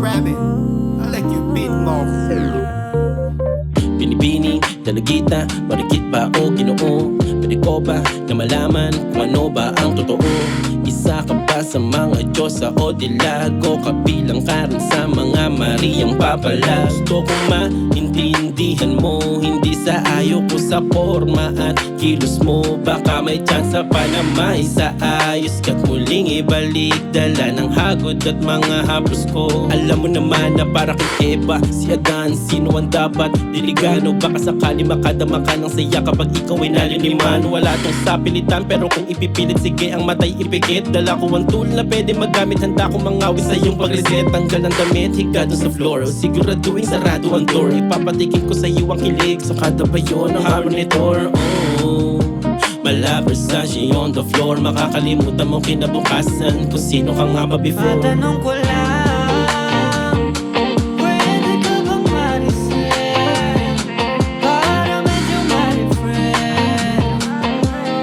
rabbit. I like you beat more. Binibining, dalagita, marikit ba o ginoo? Pwede ko ba na malaman kung ano ba ang totoo? Isa ka ba sa mga Diyosa o dilago? Kabilang ka rin sa mga Mariang papala. Gusto kong maintindihan mo, hindi sa ayaw ko sa forma at kilos mo. Baka may tsansa pa na maisaayos ka't muling ibalik dala ng hagod at mga haplos ko. Alam mo naman na para kay Eva, si Adan, sino ang dapat diligano? Baka sakali makadama ka ng saya kapag ikaw ay naliliman. Wala tong sapilitan pero kung ipipilit, sige ang matay ipikit. Dala ko ang tool na pwede magamit, handa ko mangawi sa iyong pag-reset. Tanggal ang damit, higa dun sa floor, siguraduhin sarado ang door. Ipapatikin ko sa iyo ang kilig sa kada bayo ng harmonitor. Oh, mala Versace on the floor, makakalimutan mo kinabukasan kung sino ka nga ba before. Matanong ko lang, pwede ka bang mariset para medyo ma-refresh?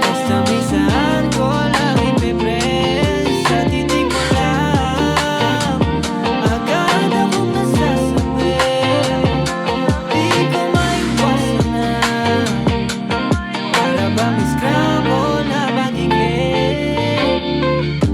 Basta minsan ko lang ipipress sa titig mo lang, agad akong nasasabi. Di ko maiwasan na, para bang scramble na bagigit.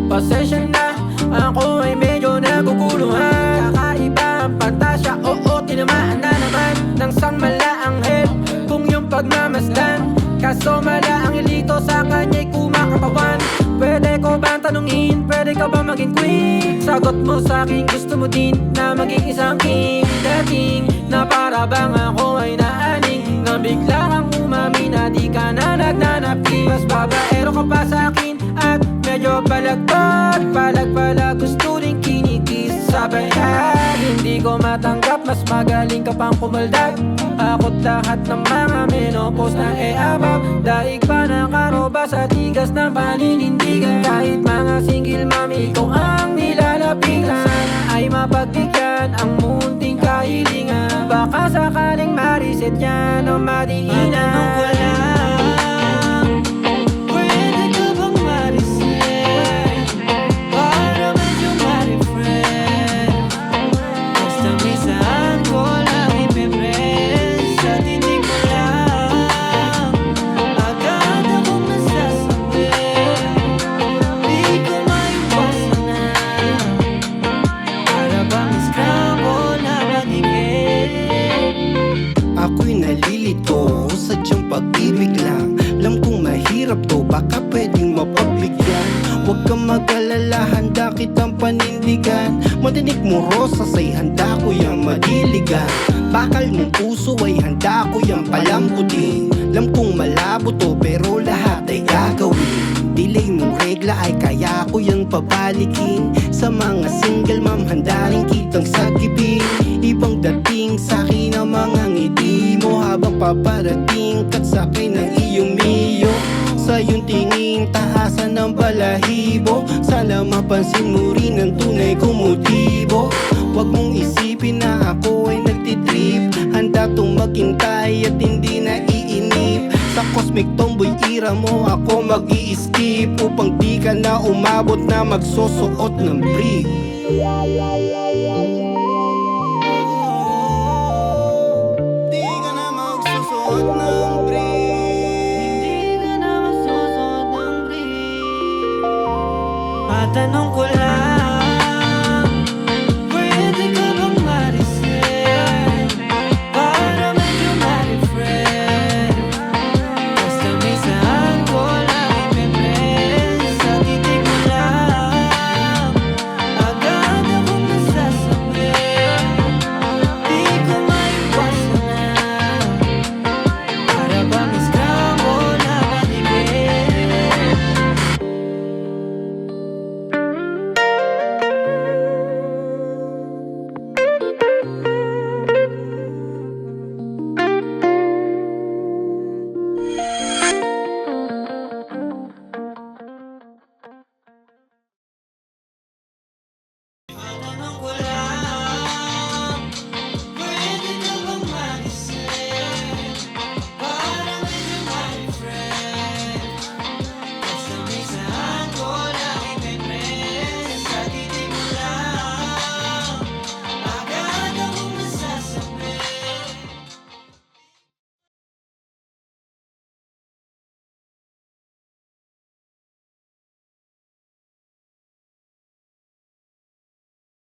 Pasensya na, ako ay medyo naguguluhan. Kakaiba ang pantasya, oo, tinamaan na naman ng sangmala anghel kung yung pagmamasdan. Kaso mala ang ilito sa kanya'y kumakatawan. Pwede ko bang tanungin, pwede ka ba maging queen? Sagot mo sa'kin, gusto mo din na maging isang king. Dating na para bang ako ay naaning, na bigla kang umami na di ka na nagnanapkin. Mas babaero ka pa sa'kin at medyo palagpag, palag-palag, gusto rin kinikis. Sabay ay hindi ko matanggap, mas magaling ka pang kumaldag. Ako't lahat ng mga menopause na e-abab, daig pa nakaroba sa tigas ng paninindigan. Kahit mga single mami, ikaw ang nilalapitan. Sana ay mapagbigyan ang munting kahilingan. Baka sakaling mariset yan o madiinan. Matanong ko lang, pwede ka bang mariset para medyo ma-refresh? Basta minsan ko lang ipipress sa titig mo lang, agad akong nasasabi. Di ko maiwasan na, para bang scramble na bagigit. Ako'y nalilito, sadyang pag-ibig lang. Alam kong mahirap to, baka pwedeng mapagbigyan. Huwag kang mag-alala, handa kitang panindigan. Madinig mo rosas ay handa ko yang madiligan. Bakal mong puso ay handa ko yang palambutin. Alam kong malabo to, pero lahat ay gagawin. Delay mong regla ay kaya ko yang pabalikin. Sa mga single ma'am, handa rin kitang sagipin. Ibang dating sa'kin ang mga ngiti mo habang paparating kat sa'kin ang iyong miyo. Sa iyong tingin, taasan ng balahibo. Sana mapansin mo rin ang tunay kong motibo. Huwag mong isipin na ako ay nagtitrip. Handa tong maghintay at hindi na iinip. Sa cosmic tomboy era mo ako mag-i-skip, upang di ka na umabot na magsusuot ng brief. Di ka na magsusuot ng brief. Hindi ka na magsusuot ng brief. Matanong ko lang,